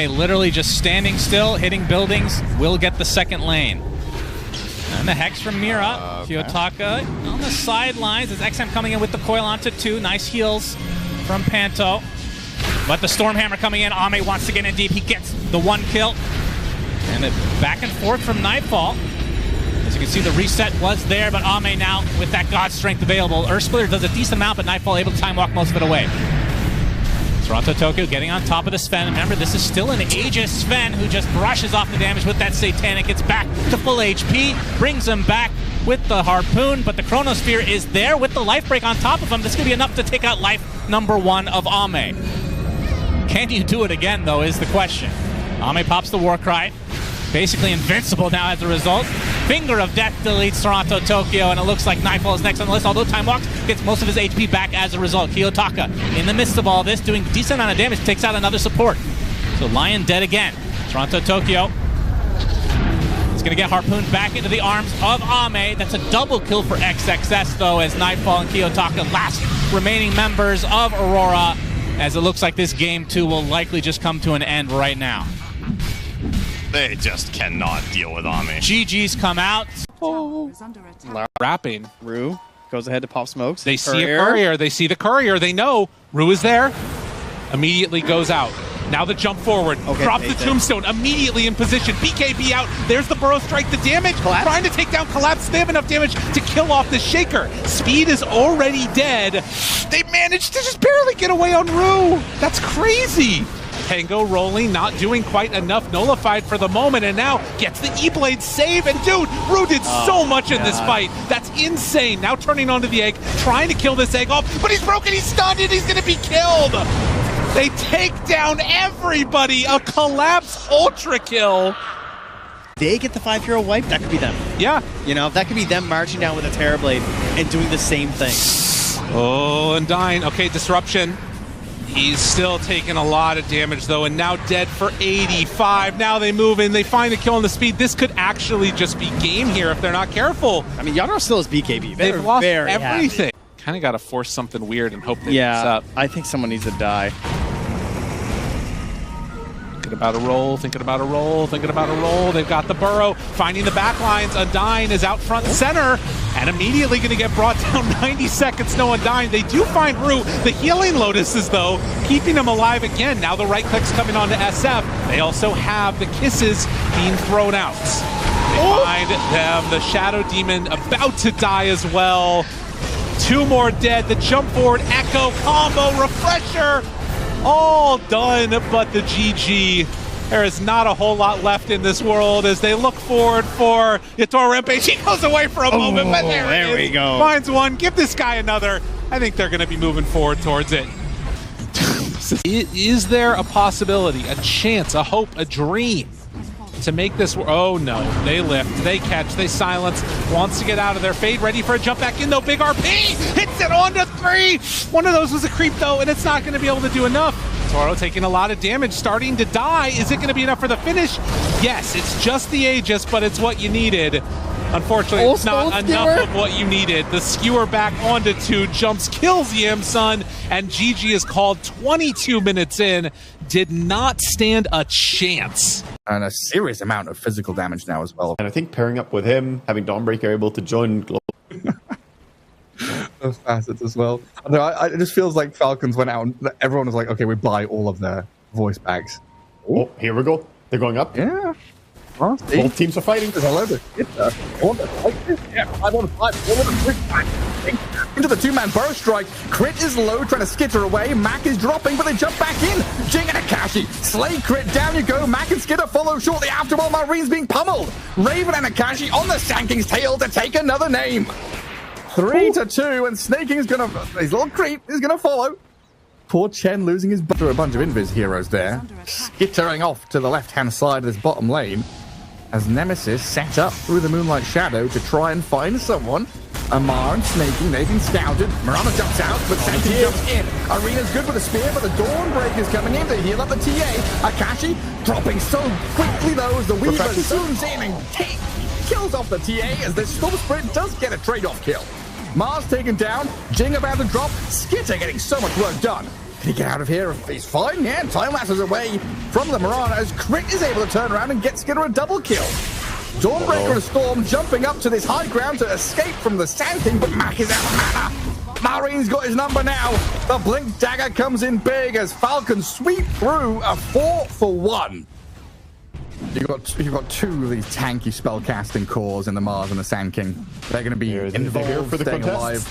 Literally just standing still, hitting buildings, will get the second lane. And the Hex from Mira. Kiyotaka on the sidelines as XM coming in with the coil onto 2. Nice heals from Panto. But the Stormhammer coming in. Ame wants to get in deep. He gets the 1 kill. And it back and forth from Nightfall. As you can see, the reset was there, but Ame now with that God Strength available. Earthsplitter does a decent amount, but Nightfall able to time walk most of it away. Toronto Tokyo getting on top of the Sven. Remember, this is still an Aegis Sven who just brushes off the damage with that Satanic. Gets back to full HP, brings him back with the Harpoon, but the Chronosphere is there with the life break on top of him. This could be enough to take out life number 1 of Ame. Can you do it again, though, is the question. Ame pops the Warcry. Basically invincible now as a result. Finger of Death deletes Toronto Tokyo, and it looks like Nightfall is next on the list, although Time Walks gets most of his HP back as a result. Kiyotaka, in the midst of all this, doing a decent amount of damage, takes out another support. So Lion dead again. Toronto Tokyo is going to get harpooned back into the arms of Ame. That's a double kill for XXS, though, as Nightfall and Kiyotaka, last remaining members of Aurora, as it looks like this game 2 will likely just come to an end right now. They just cannot deal with Ame. GG's come out. Oh. Wrapping. Rue goes ahead to pop smokes. They see a courier. They see the courier. They know Rue is there. Immediately goes out. Now the jump forward. Okay, Drop the tombstone. Immediately in position. BKB out. There's the burrow strike. The damage. Collapse. Trying to take down Collapse. They have enough damage to kill off the Shaker. Speed is already dead. They managed to just barely get away on Rue. That's crazy. Tango rolling, not doing quite enough, nullified for the moment, and now gets the E-Blade save, and dude, Rue did so much in this fight. That's insane. Now turning onto the egg, trying to kill this egg off, but he's broken, he's stunned, and he's gonna be killed. They take down everybody, a Collapse ultra kill. They get the 5-hero wipe, that could be them. Yeah. You know, that could be them marching down with a Terrorblade and doing the same thing. Oh, and dying. Okay, disruption. He's still taking a lot of damage, though, and now dead for 85. Now they move in, they find the kill on the speed. This could actually just be game here if they're not careful. I mean, Yadro still has BKB. They've lost everything. Kind of got to force something weird and hope they mix up. I think someone needs to die. Thinking about a roll, thinking about a roll, thinking about a roll. They've got the burrow, finding the backlines. Undyne is out front and center, and immediately going to get brought down 90 seconds, no Undyne. They do find Rue. The healing Lotuses, though, keeping him alive again. Now the right click's coming on to SF. They also have the kisses being thrown out. They find them, the Shadow Demon about to die as well. 2 more dead. The jump forward, Echo, combo, refresher. All done, but the GG. There is not a whole lot left in this world as they look forward for Yator Rampage. He goes away for a moment, but there we go. Finds one. Give this guy another. I think they're going to be moving forward towards it. Is there a possibility, a chance, a hope, a dream to make this? Oh no, they lift, they catch, they silence. Wants to get out of there. Fade ready for a jump back in though. Big RP hits it on to 3. One of those was a creep though, and it's not going to be able to do enough. Toro taking a lot of damage, starting to die. Is it going to be enough for the finish? Yes, it's just the Aegis, but it's what you needed. Unfortunately, it's not enough of what you needed. The skewer back onto 2, jumps, kills Yamsun, and GG is called 22 minutes in. Did not stand a chance. And a serious amount of physical damage now as well. And I think pairing up with him, having Dawnbreaker able to join Global. Those facets as well. It just feels like Falcons went out and everyone was like, okay, we buy all of their voice bags. Oh, here we go. They're going up. Yeah. Both teams are fighting. There's a load of shit there. Yeah, 5 on 5. Into the 2-man burrow strike. Crit is low, trying to skitter away. Mac is dropping, but they jump back in. Jing and Akashi. Slay crit, down you go. Mac and Skitter follow shortly after while Marine's being pummeled. Raven and Akashi on the Sanking's tail to take another name. 3-2, and Snaking's gonna, his little creep is gonna follow. Poor Chen losing his butt. A bunch of Invis heroes there. Skittering off to the left-hand side of this bottom lane. As Nemesis set up through the Moonlight Shadow to try and find someone. Amar and Snaking, they've been scouted. Murama jumps out, but Sankey jumps in. Arena's good with a spear, but the Dawnbreaker's coming in to heal up the TA. Akashi dropping so quickly, though, as the Weaver zooms in and kills off the TA, as the Storm Sprint does get a trade-off kill. Mars taken down, Jing about to drop, Skitter getting so much work done. Can he get out of here? He's fine, yeah. Time lapses away from the Mirana as Crit is able to turn around and get Skitter a double kill. Dawnbreaker and Storm jumping up to this high ground to escape from the Sand King, but Mac is out of mana. Malreen's got his number now. The Blink Dagger comes in big as Falcons sweep through a 4-for-1. You've got two of these tanky spellcasting cores in the Mars and the Sand King. They're going to be involved, staying alive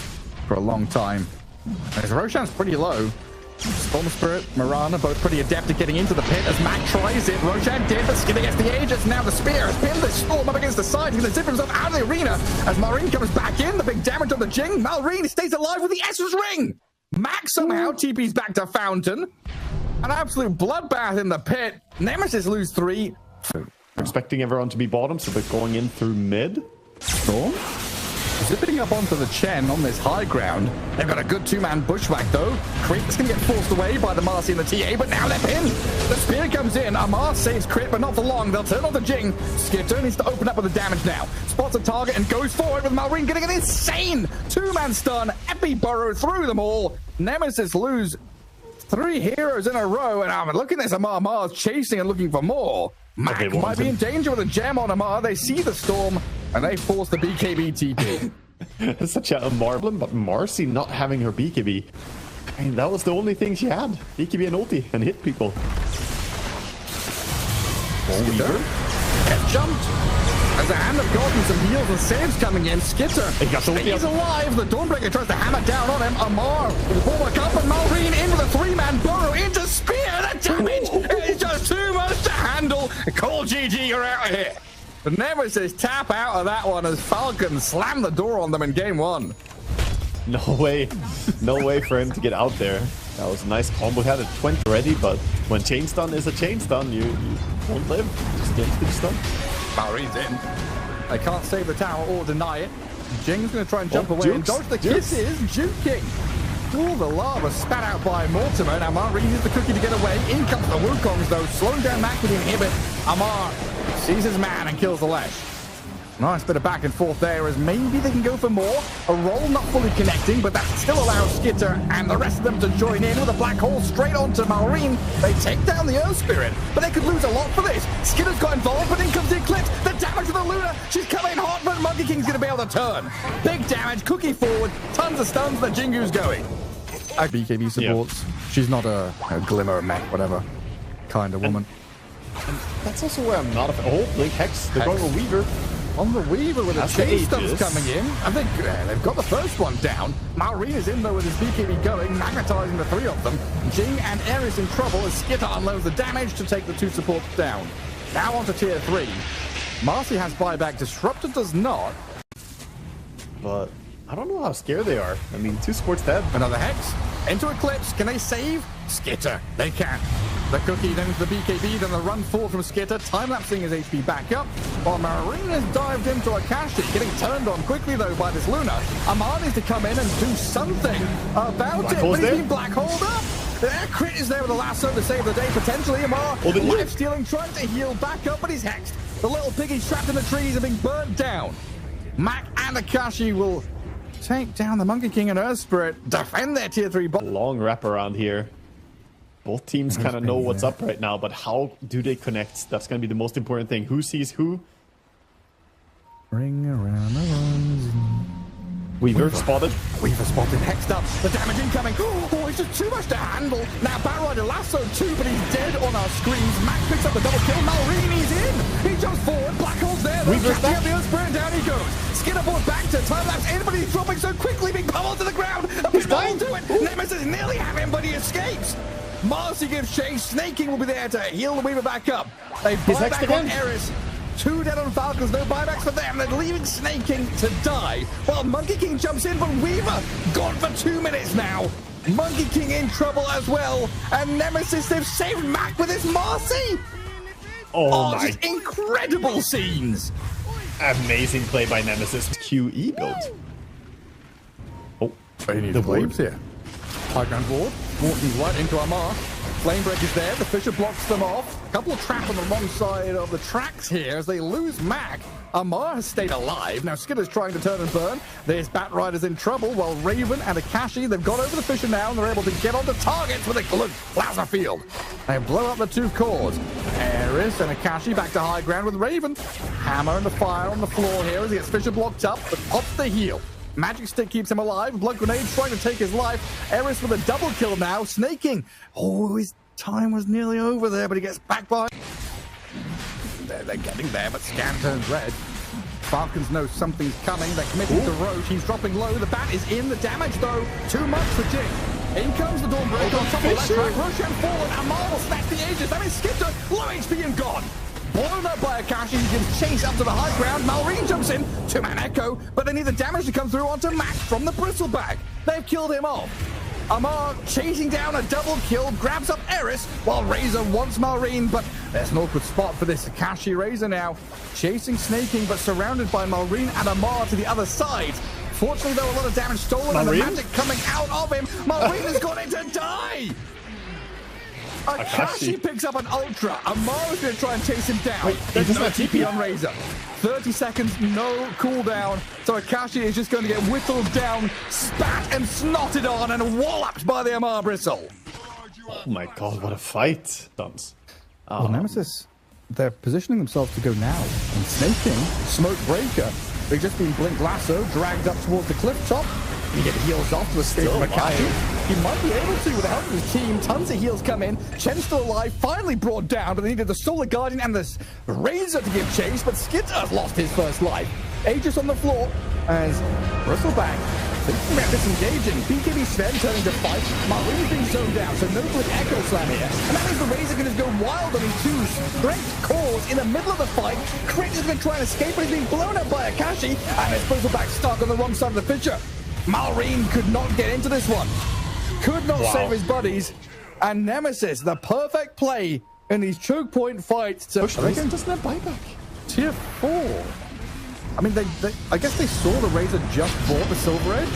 for a long time. As Roshan's pretty low. Storm Spirit, Mirana, both pretty adept at getting into the pit as Mac tries it. Roshan did, but Skinner gets the Aegis. Now the Spear has pinned the Storm up against the side. He's going to zip himself out of the arena as Malreen comes back in. The big damage on the Jing. Malreen stays alive with the Essence Ring. Mac somehow TP's back to Fountain. An absolute bloodbath in the pit. Nemesis lose 3. Expecting everyone to be bottom, so they're going in through mid. Storm zipping up onto the Chen on this high ground. They've got a good two-man bushwhack though. Crit's gonna get forced away by the Marcy and the TA, but now they're pinned. The Spear comes in. Amar saves Crit, but not for long. They'll turn on the Jing. Skitter needs to open up with the damage now. Spots a target and goes forward with Malreen getting an insane two-man stun. Epi burrow through them all. Nemesis lose 3 heroes in a row, and I'm looking at this. Amar's chasing and looking for more. Mac might be in danger with a gem on Amar. They see the Storm, and they force the BKB TP. It's such a problem, but Marcy not having her BKB. I mean, that was the only thing she had. BKB and ulti, and hit people. Skitter gets jumped. As the Hand of God and some heals and saves coming in, Skitter stays alive. The Dawnbreaker tries to hammer down on him. Amar will pull back up, and Malreen into the 3-man burrow into Spear. The damage is just too much to handle. Call GG, you're out of here. The Nemesis tap out of that one as Falcons slam the door on them in game 1. No way. No way for him to get out there. That was a nice combo. He had a 20 already, but when chain stun is a chain stun, you won't live. Just get the stun. Malreen's in. They can't save the tower or deny it. Jing's going to try and jump away and dodge the kisses. Juking. All the lava spat out by Mortimer. Now Amar uses the cookie to get away. In comes the Wukongs though, slowing down Mac with the inhibit. Amar sees his man and kills the Lesh. Nice bit of back and forth there as maybe they can go for more. A roll not fully connecting, but that still allows Skitter and the rest of them to join in with a black hole straight onto Malreen. They take down the Earth Spirit, but they could lose a lot for this. Skitter's got involved, but in comes the Eclipse. The damage to the Luna. She's coming hot, but Monkey King's going to be able to turn. Big damage, cookie forward, tons of stuns, the Jingu's going. BKB supports. Yep. She's not a glimmer, mech, whatever kind of woman. And that's also where I'm not a fan. Oh, Blink Hex. They're going with Weaver. On the Weaver with a chain stunts coming in. I think they've got the first one down. Malreen is in though with his BKB going, magnetizing the 3 of them. Jing and Aegis in trouble as Skitter unloads the damage to take the 2 supports down. Now on to tier 3. Marcy has buyback. Disruptor does not. But I don't know how scared they are. I mean, 2 supports dead. Another Hex. Into Eclipse. Can they save? Skitter. They can. The cookie, then the BKB, then the run forward from Skitter, time-lapsing his HP back up, while Marine has dived into Akashi, getting turned on quickly though by this Luna. Amar needs to come in and do something about it, but he's been black holed up. Crit is there with a lasso to save the day, potentially. Amar, life-stealing, trying to heal back up, but he's hexed. The little piggy trapped in the trees are being burnt down. Mac and Akashi will take down the Monkey King and Earth Spirit, defend their tier 3 bot. Long wrap around here. Both teams kind of know what's up right now, but how do they connect? That's going to be the most important thing. Who sees who? Ring around the roses. Weaver spotted. Weaver spotted, hexed up. The damage incoming. Oh, it's just too much to handle. Now Batrider lasso too, but he's dead on our screens. Mac picks up the double kill. Malrini's in. He jumps forward. Black hole's there. Weaver's back. The Earth Spirit, down he goes. Skinner board back to time-lapse. Anybody's dropping so quickly, being pummeled to the ground. He's dying to it. Nemesis nearly have him, but he escapes. Marcy gives chase. Snaking will be there to heal the Weaver back up. They buy back on Aegis. 2 dead on Falcons, no buybacks for them. They're leaving Snaking to die. While Monkey King jumps in, but Weaver gone for 2 minutes now. Monkey King in trouble as well. And Nemesis, they've saved Mac with his Marcy. Oh my. Just incredible scenes. Amazing play by Nemesis. QE build. Oh, he needs the waves here. High ground board. Walking right into Amar. Flamebreak is there. The Fisher blocks them off. A couple of traps on the wrong side of the tracks here as they lose Mac. Amar has stayed alive. Now Skitter's trying to turn and burn. There's Bat Riders in trouble while Raven and Akashi, they've got over the Fisher now and they're able to get onto targets with a good plasma field. They blow up the two cores. Aegis and Akashi back to high ground with Raven. Hammer and the fire on the floor here as he gets Fisher blocked up, but pops the heal. Magic Stick keeps him alive. Blood Grenade trying to take his life. Aegis with a double kill now. Snaking. Oh, his time was nearly over there, but he gets back by. They're getting there, but Scan turns red. Falcons know something's coming. They're committing to Roach. He's dropping low. The bat is in. The damage, though, too much for Jing. In comes the Dawnbreaker on top of that track. Roshan fallen. Amar will snatch the Aegis. That is Skitter. Low HP and gone. Blown up by Akashi. He gives chase up to the high ground. Malrine jumps in. Two-man Echo. But they need the damage to come through onto Max from the Bristleback. They've killed him off. Amar chasing down a double kill, grabs up Aegis while Razor wants Malrine, but there's an awkward spot for this Akashi. Razor now chasing, snaking, but surrounded by Malrine and Amar to the other side. Fortunately, though, a lot of damage stolen and the magic coming out of him. Malrine has gone in to die! Akashi picks up an Ultra. Amar is going to try and chase him down. There's no TP on Razor. 30 seconds, no cooldown. So Akashi is just going to get whittled down, spat and snotted on, and walloped by the Amar Bristle. Oh my god, what a fight. Well, Nemesis, they're positioning themselves to go now. And snaking, Smoke Breaker. They've just been Blink Lasso, dragged up towards the cliff top. He gets heals off to escape from Akashi. He might be able to with the help of his team. Tons of heals come in. Chen's still alive, finally brought down, but they needed the Solar Guardian and the Razor to give chase, but Skitter's lost his first life. Aegis on the floor as Bristleback thinking about disengaging. BKB Sven turning to fight. Malrine's being zoned down, so no good Echo Slam here. And that means the Razor can just go wild on his two strength cores in the middle of the fight. Crit has been trying to escape, but he's being blown up by Akashi, and his Bristleback stuck on the wrong side of the Fisher. Malrine could not get into this one. Could not save his buddies. And Nemesis, the perfect play in these choke point fights. To doesn't have buyback. Tier 4. I mean, I guess they saw the Razor just bought the Silver Edge.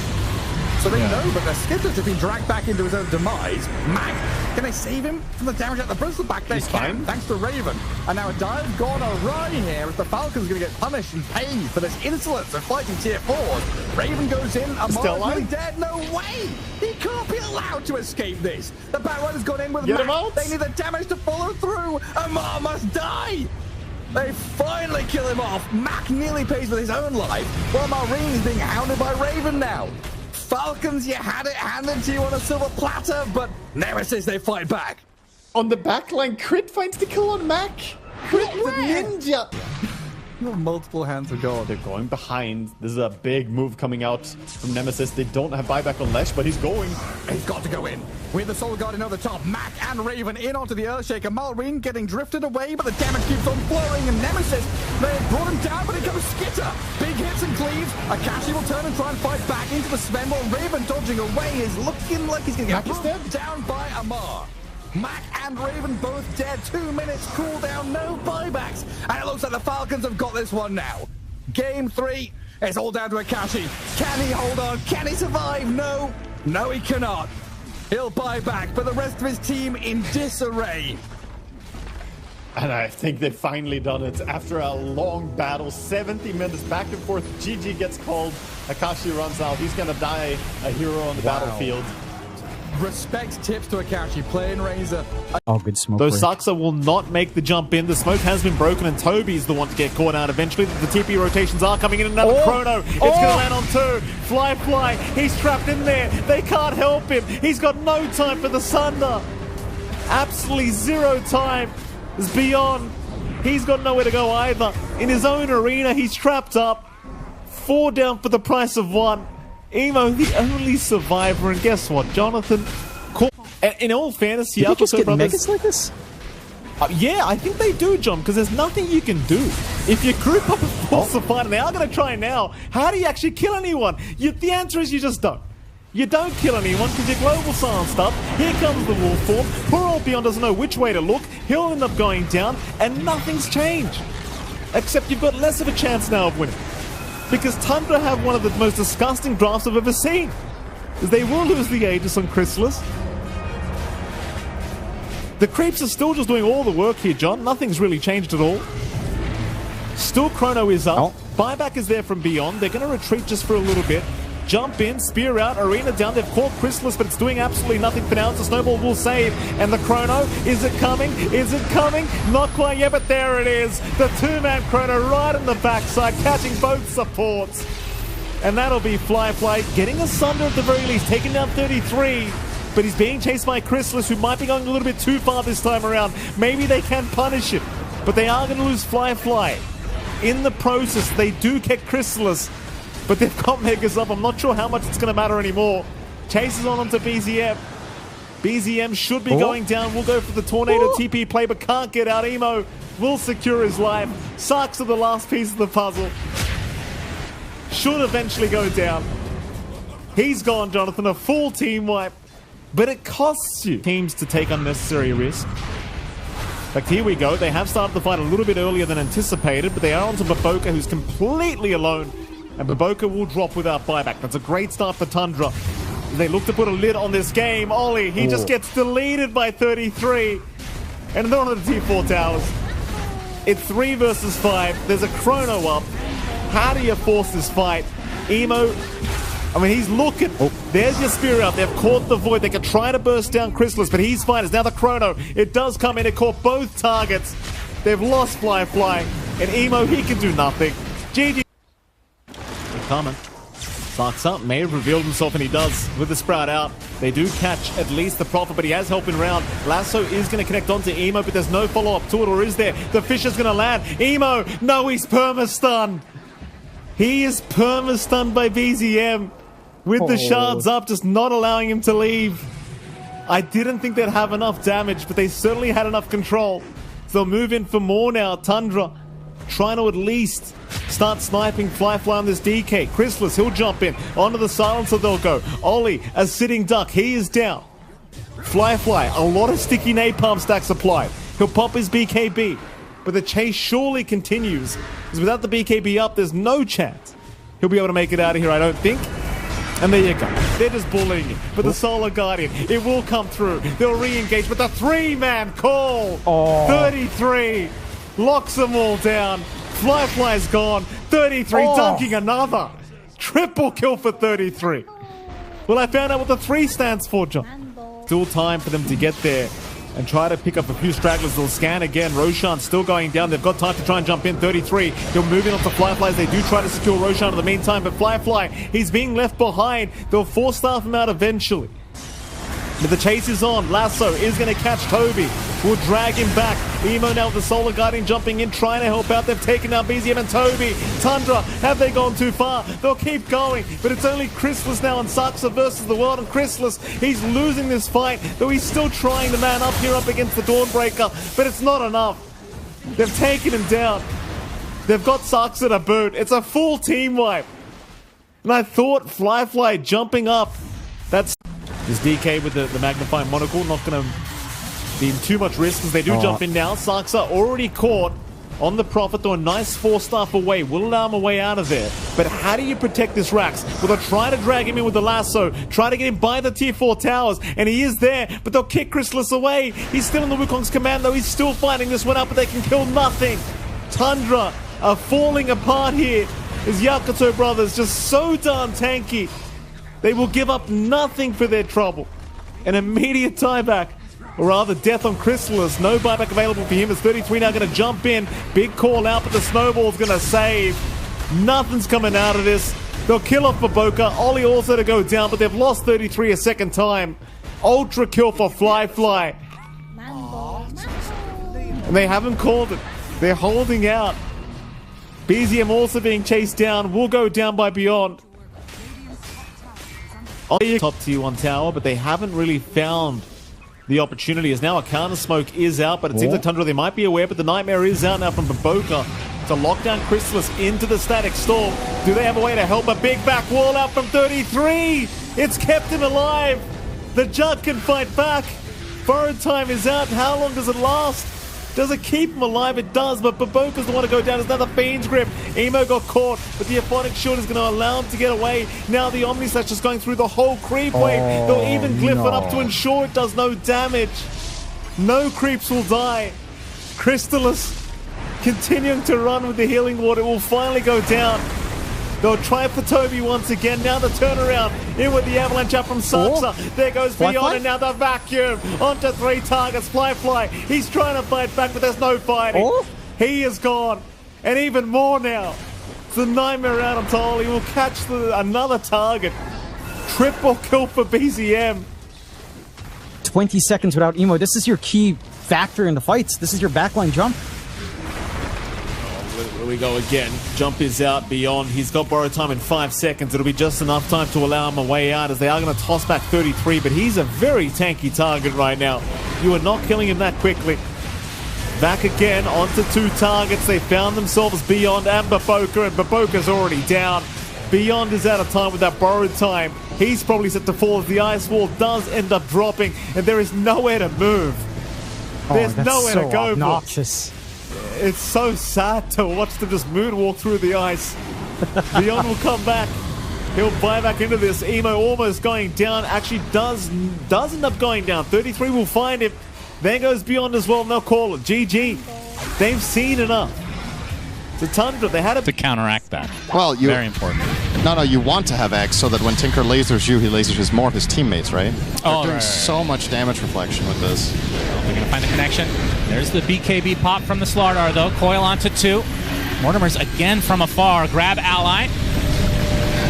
So they know, but their Skitter's just been dragged back into his own demise. Mac, can they save him from the damage at the Bristleback? They can, thanks to Raven. And now a dive gone awry here as the Falcon's going to get punished and paid for this insolence of fighting Tier 4s. Raven goes in, Amar's really dead. No way! He can't be allowed to escape this. The Batrider's gone in with Mac. They need the damage to follow through. Amar must die! They finally kill him off. Mac nearly pays with his own life, while Malrine is being hounded by Raven now. Falcons, you had it handed to you on a silver platter, but Nemesis, they fight back. On the backline, Crit finds the kill on Mac. Crit the ninja. You have multiple hands of God. They're going behind. This is a big move coming out from Nemesis. They don't have buyback on Lesh, but he's going. He's got to go in. With the Soul Guardian on the top, Mac and Raven in onto the Earthshaker. Malrine getting drifted away, but the damage keeps on flowing. And Nemesis, they have brought him down, but here comes Skitter. Big hits and cleaves. Akashi will turn and try and fight back into the Sven, while Raven dodging away is looking like he's going to get brought down by Amar. Mac and Raven both dead. 2 minutes cooldown, no buybacks. And it looks like the Falcons have got this one now. Game 3, it's all down to Akashi. Can he hold on? Can he survive? No. No, he cannot. He'll buy back, but the rest of his team in disarray. And I think they've finally done it. After a long battle, 70 minutes back and forth, GG gets called. Akashi runs out. He's going to die a hero on the battlefield. Respect tips to Akashi, playing Razor. Oh, good smoke. Though Saxa will not make the jump in. The smoke has been broken, and Toby's the one to get caught out eventually. The TP rotations are coming in. Another chrono. It's going to land on 2. Fly. He's trapped in there. They can't help him. He's got no time for the Sunder. Absolutely zero time. It's beyond. He's got nowhere to go either. In his own arena, he's trapped up. 4 down for the price of 1. Emo, the only survivor, and guess what, Jonathan? In all fairness, Did you just get megas like this? Yeah, I think they do, John, because there's nothing you can do. If you group up and force the fight, and they are going to try now, how do you actually kill anyone? The answer is you just don't. You don't kill anyone because you're global silenced up. Here comes the wolf form. Poor old Beyond doesn't know which way to look. He'll end up going down, and nothing's changed. Except you've got less of a chance now of winning. Because Tundra have one of the most disgusting drafts I've ever seen. They will lose the Aegis on Chrysalis. The creeps are still just doing all the work here, John. Nothing's really changed at all. Still Chrono is up. Buyback is there from beyond. They're going to retreat just for a little bit. Jump in, spear out, arena down. They've caught Chrysalis, but it's doing absolutely nothing for now. It's a snowball will save. And the Chrono, is it coming? Is it coming? Not quite yet, but there it is. The two-man Chrono right on the backside, catching both supports. And that'll be Fly getting asunder at the very least, taking down 33. But he's being chased by Chrysalis, who might be going a little bit too far this time around. Maybe they can punish him, but they are going to lose Fly. In the process, they do get Chrysalis, but they've got Megas up. I'm not sure how much it's going to matter anymore. Chases on onto BZM. BZM should be going down. We'll go for the Tornado TP play, but can't get out. Emo will secure his life. Sucks to the last piece of the puzzle. Should eventually go down. He's gone, Jonathan. A full team wipe. But it costs you teams to take unnecessary risk. Like, here we go. They have started the fight a little bit earlier than anticipated, but they are onto Baboka, who's completely alone. And Baboka will drop without buyback. That's a great start for Tundra. They look to put a lid on this game. Ollie, he just gets deleted by 33. And they're on the T4 towers. It's 3 versus 5. There's a Chrono up. How do you force this fight? Emo, I mean, he's looking. There's your spear out. They've caught the Void. They can try to burst down Chrysalis, but he's fine. It's now the Chrono. It does come in. It caught both targets. They've lost Fly. And Emo, he can do nothing. GG. Coming. Sarks up. May have revealed himself, and he does with the Sprout out. They do catch at least the Prophet, but he has helping round. Lasso is going to connect onto Emo, but there's no follow-up to it, or is there? The fish is going to land. Emo, no, he's perma-stunned. He is perma-stunned by BZM. With the shards up, just not allowing him to leave. I didn't think they'd have enough damage, but they certainly had enough control. So they'll move in for more now. Tundra trying to at least start sniping Fly on this DK. Chrysalis, he'll jump in. Onto the silencer they'll go. Ollie, a sitting duck. He is down. Fly, a lot of sticky napalm stacks applied. He'll pop his BKB. But the chase surely continues. Because without the BKB up, there's no chance he'll be able to make it out of here, I don't think. And there you go. They're just bullying him. But the Solar Guardian, it will come through. They'll re-engage, but the 3-man call. 33 locks them all down. Fly's gone. 33 dunking another. Triple kill for 33. Well, I found out what the 3 stands for, John. Still time for them to get there and try to pick up a few stragglers. They'll scan again. Roshan still going down. They've got time to try and jump in. 33. They'll move in onto Fly as they do try to secure Roshan in the meantime. But Fly, he's being left behind. They'll force staff him out eventually. But the chase is on. Lasso is going to catch Toby. Will drag him back. Emo now with the Solar Guardian jumping in, trying to help out. They've taken down BZM and Toby. Tundra, have they gone too far? They'll keep going. But it's only Chrysalis now and Saksa versus the world. And Chrysalis, he's losing this fight, though he's still trying to man up here up against the Dawnbreaker. But it's not enough. They've taken him down. They've got Saksa to boot. It's a full team wipe. And I thought Fly jumping up. That's this DK with the magnifying monocle, not going to be in too much risk as they do jump in now. Saksa already caught on the Prophet, though a nice 4-staff away. Will allow him a way out of there. But how do you protect this Rax? Well, they'll try to drag him in with the lasso, try to get him by the tier 4 towers, and he is there, but they'll kick Chrysalis away. He's still in the Wukong's command, though. He's still fighting this one out, but they can kill nothing. Tundra are falling apart here. His Yakuto brothers just so darn tanky. They will give up nothing for their trouble. An immediate tieback, or rather death on Chrysalis. No buyback available for him as 33 now going to jump in. Big call out, but the snowball's going to save. Nothing's coming out of this. They'll kill off Baboka. Ollie also to go down, but they've lost 33 a second time. Ultra kill for Fly. And they haven't called it. They're holding out. BZM also being chased down. Will go down by Beyond. Top tier 1 tower, but they haven't really found the opportunity. As now a counter smoke is out, but it seems like Tundra, they might be aware, but the Nightmare is out now from Baboka to lock down Chrysalis into the static storm. Do they have a way to help? A big back wall out from 33. It's kept him alive. The Jug can fight back. Forward time is out. How long does it last? Does it keep him alive? It does, but Baboka's the one to go down. It's another Fiend's Grip. Emo got caught, but the Aphonic Shield is going to allow him to get away. Now the Omni Slash is going through the whole creep wave. They'll even glyph it up to ensure it does no damage. No creeps will die. Crystallis continuing to run with the healing ward. It will finally go down. They'll try for Toby once again. Now the turnaround in with the avalanche up from Saksa. There goes Beyond, and now the vacuum onto 3 targets. Fly. He's trying to fight back, but there's no fighting. He is gone. And even more now. It's the nightmare out of Toll. He will catch another target. Triple kill for BZM. 20 seconds without Emo. This is your key factor in the fights. This is your backline jump. Here we go again. Jump is out Beyond. He's got borrowed time in 5 seconds. It'll be just enough time to allow him a way out, as they are going to toss back 33, but he's a very tanky target right now. You are not killing him that quickly. Back again onto 2 targets. They found themselves Beyond and Baboka, and Baboka's already down. Beyond is out of time with that borrowed time. He's probably set to fall as the ice wall does end up dropping, and there is nowhere to move. There's nowhere to go. Obnoxious. It's so sad to watch them just moonwalk through the ice. Beyond will come back. He'll buy back into this. Emo almost going down. Actually does end up going down. 33 will find him. There goes Beyond as well, and they'll call it GG. They've seen enough. It's a Tundra. They had to counteract that. Well, very important. No, you want to have X so that when Tinker lasers you, he lasers more of his teammates, right? They're doing so much damage reflection with this. Well, they're going to find the connection. There's the BKB pop from the Slardar, though. Coil onto 2. Mortimer's again from afar. Grab ally.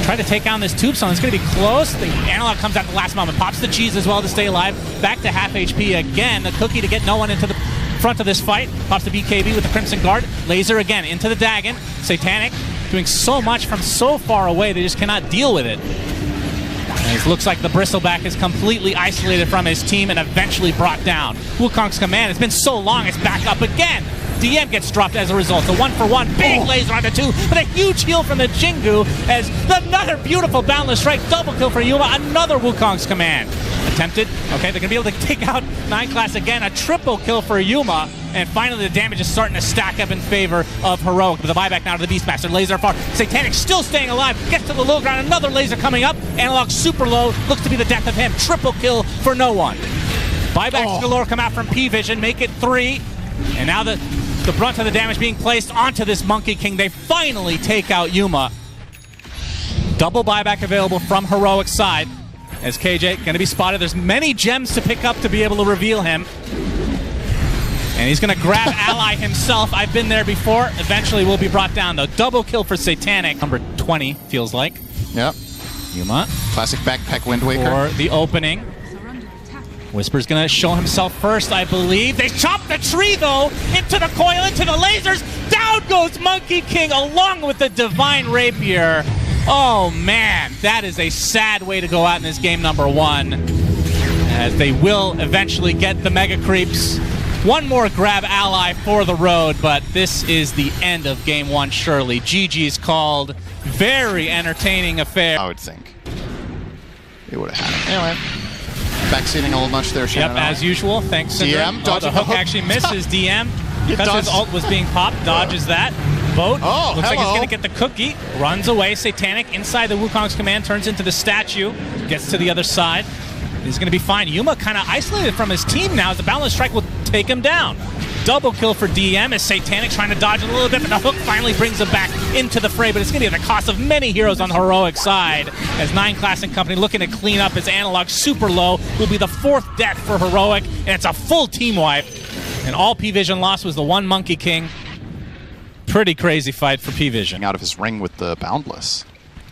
Try to take down this tube zone. It's going to be close. The analog comes at the last moment. Pops the cheese as well to stay alive. Back to half HP again. The cookie to get no one into the front of this fight. Pops the BKB with the Crimson Guard. Laser again into the Dagon. Satanic doing so much from so far away, they just cannot deal with it. And it looks like the Bristleback is completely isolated from his team and eventually brought down. Wukong's command, it's been so long, it's back up again. DM gets dropped as a result. A 1-for-1, big laser onto 2, but a huge heal from the Jingu as another beautiful boundless strike, double kill for Yuma, another Wukong's command. Attempted, okay, they're gonna be able to take out 9 class again, a triple kill for Yuma, and finally the damage is starting to stack up in favor of Heroic. With the buyback now to the Beastmaster, laser far, Satanic still staying alive, gets to the low ground, another laser coming up, Analog super low, looks to be the death of him, triple kill for no one. Buybacks galore come out from P-Vision, make it 3, and now the brunt of the damage being placed onto this Monkey King. They finally take out Yuma. Double buyback available from Heroic's side. As KJ going to be spotted. There's many gems to pick up to be able to reveal him. And he's going to grab Ally himself. I've been there before. Eventually will be brought down, though. Double kill for Satanic. Number 20, feels like. Yep. Yuma. Classic backpack Wind Waker. For the opening. Whisper's going to show himself first, I believe. They chop the tree, though, into the coil, into the lasers. Down goes Monkey King along with the Divine Rapier. Oh, man, that is a sad way to go out in this game number 1. As they will eventually get the Mega Creeps. One more grab ally for the road, but this is the end of game 1, surely. GG's called. Very entertaining affair. I would think. It would have had it. Anyway. Backseating a little much there, Shannon. Yep, as usual. Thanks, Cinder. DM, the hook actually misses DM. Because his ult was being popped, dodges that. Boat looks like he's going to get the cookie. Runs away. Satanic inside the Wukong's command, turns into the statue. Gets to the other side. He's going to be fine. Yuma kind of isolated from his team now as the Boundless Strike will take him down. Double kill for DM as Satanic trying to dodge a little bit, but the hook finally brings him back into the fray, but it's going to be at the cost of many heroes on the Heroic side as 9 Class and Company looking to clean up his Analog super low. Will be the 4th death for Heroic, and it's a full team wipe. And all P-Vision lost was the one Monkey King. Pretty crazy fight for P-Vision. Out of his ring with the Boundless.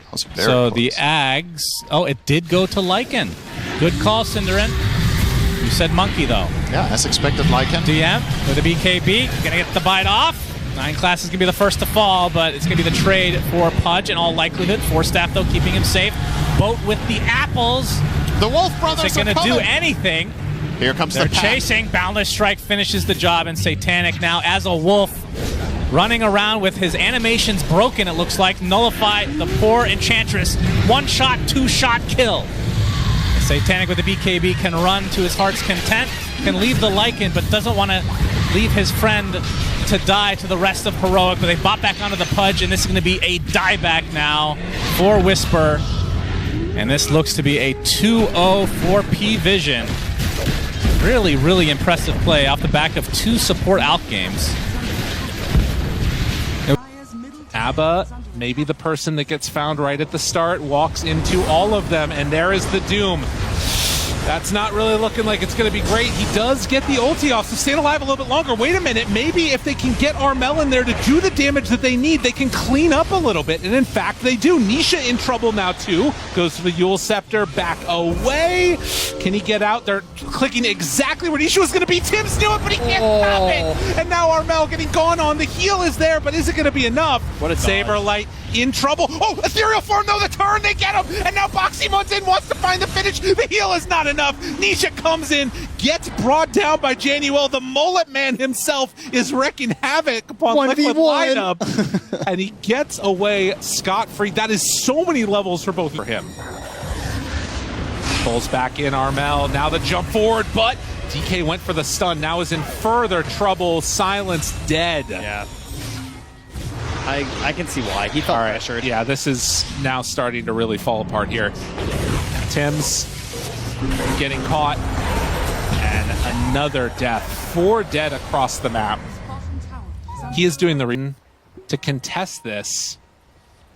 That was very so close. The Ags, oh, it did go to Lycan. Good call, Cinderin. You said Monkey, though. Yeah, as expected, Lycan. DM with a BKB, gonna get the bite off. 9 Class is gonna be the first to fall, but it's gonna be the trade for Pudge in all likelihood. 4 staff, though, keeping him safe. Boat with the apples. The Wolf Brothers are gonna do anything. Here comes They're the pack. chasing. Boundless Strike finishes the job, and Satanic now as a wolf running around with his animations broken, it looks like. Nullify the poor Enchantress. 1-shot, 2-shot kill. Satanic with the BKB can run to his heart's content, can leave the Lycan, but doesn't want to leave his friend to die to the rest of Heroic. But they bought back onto the Pudge, and this is going to be a dieback now for Whisper. And this looks to be a 2-0 for P-Vision. Really, really impressive play off the back of 2 support ALK games. Abba, maybe the person that gets found right at the start, walks into all of them, and there is the Doom. That's not really looking like it's going to be great. He does get the ulti off, so staying alive a little bit longer. Wait a minute, maybe if they can get Armel in there to do the damage that they need, they can clean up a little bit, and in fact they do. Nisha in trouble now too. Goes to the Yule Scepter, back away. Can he get out? They're clicking exactly where Nisha was going to be. Tim's knew it, but he can't stop it. And now Armel getting gone on. The heal is there, but is it going to be enough? What a Saberlight in trouble. Oh, Ethereal Form, though, the turn, they get him. And now Boxymon's in, wants to find the finish. The heal is not enough. Nisha comes in, gets brought down by Januel. The Mullet Man himself is wrecking havoc upon Liquid lineup. And he gets away scot-free. That is so many levels for both for him. Pulls back in Armel. Now the jump forward, but DK went for the stun. Now is in further trouble. Silence dead. Yeah. I can see why. He felt pressured. Yeah, this is now starting to really fall apart here. Tim's getting caught. And another death. 4 dead across the map. He is doing the reason to contest this.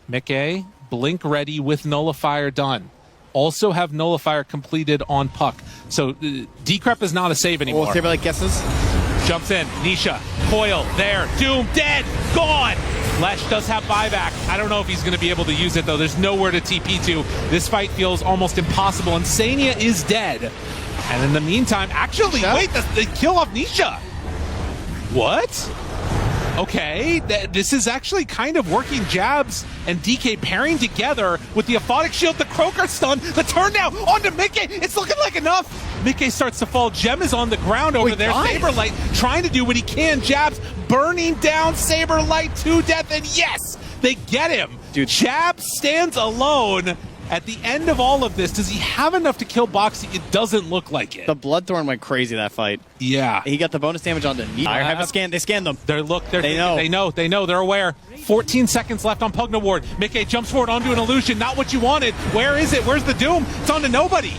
Mickey, blink ready with Nullifier done. Also have Nullifier completed on Puck. So Decrep is not a save anymore. Oh, Saberlight guesses. Jumps in. Nisha. Coil. There. Doom. Dead. Gone. Lesh does have buyback. I don't know if he's going to be able to use it, though. There's nowhere to TP to. This fight feels almost impossible. And Sania is dead. And in the meantime, actually, wait, they kill off Nisha. What? Okay, this is actually kind of working. Jabs and DK pairing together with the Aphotic Shield, the Croaker stun, the turn now onto Mickey. It's looking like enough. Mickey starts to fall. Gem is on the ground over there. Saberlight trying to do what he can. Jabs burning down Saberlight to death, and yes, they get him. Dude, Jabs stands alone. At the end of all of this, does he have enough to kill Boxy? It doesn't look like it. The Bloodthorn went crazy that fight. Yeah. He got the bonus damage on the knee. I have a scan. They scanned them. They know. They're aware. 14 seconds left on Pugna Ward. Mickey jumps forward onto an illusion. Not what you wanted. Where is it? Where's the Doom? It's on to nobody.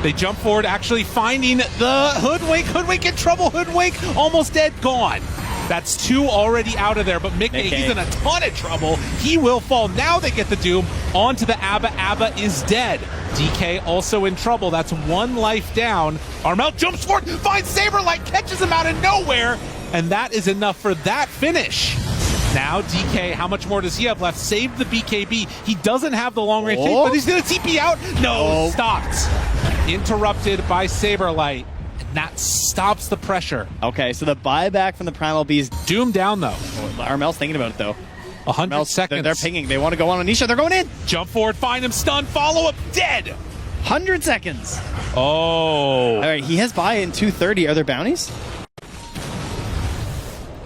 They jump forward, actually finding the Hoodwink. Hoodwink in trouble. Hoodwink almost dead. Gone. That's 2 already out of there, but Mickey, he's in a ton of trouble. He will fall. Now they get the Doom onto the Abba. Abba is dead. DK also in trouble. That's 1 life down. Armel jumps forward, finds Saberlight, catches him out of nowhere, and that is enough for that finish. Now DK, how much more does he have left? Saved the BKB. He doesn't have the long range, but he's going to TP out. No, stopped. Interrupted by Saberlight. That stops the pressure. Okay, so the buyback from the Primal Beast. Doom down, though. Armel's thinking about it, though. 100 seconds. They're pinging. They want to go on Anisha. They're going in. Jump forward, find him, stun, follow up, dead. 100 seconds. Oh. All right, he has buy in 230. Are there bounties?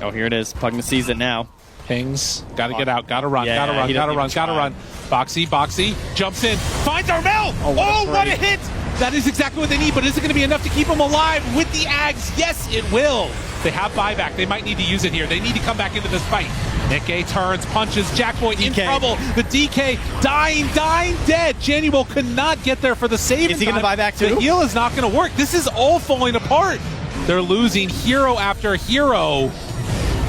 Oh, here it is. Pugna sees it now. Pings. Gotta get out. Gotta run. Gotta run. Boxy jumps in. Finds Armel. Oh, what a hit. That is exactly what they need, but is it going to be enough to keep them alive with the Ags? Yes, it will. They have buyback. They might need to use it here. They need to come back into this fight. Nick turns, punches, Jackboy in trouble. The DK dying, dead. Januel could not get there for the save. Is he going to buy back too? The heal is not going to work. This is all falling apart. They're losing hero after hero.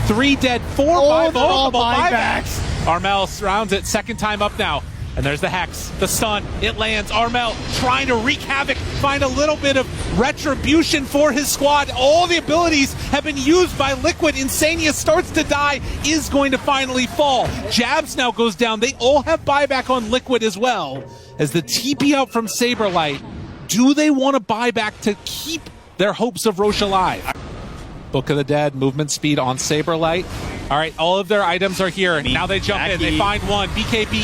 3 dead, 4 buybacks. Armel surrounds it, second time up now. And there's the Hex, the stun, it lands. Armel trying to wreak havoc, find a little bit of retribution for his squad. All the abilities have been used by Liquid. Insania starts to die, is going to finally fall. Jabs now goes down. They all have buyback on Liquid as well. As the TP out from Saberlight, do they want to buy back to keep their hopes of Roche alive? Book of the Dead, movement speed on Saberlight. All right, all of their items are here. Now they jump in, they find one. BKB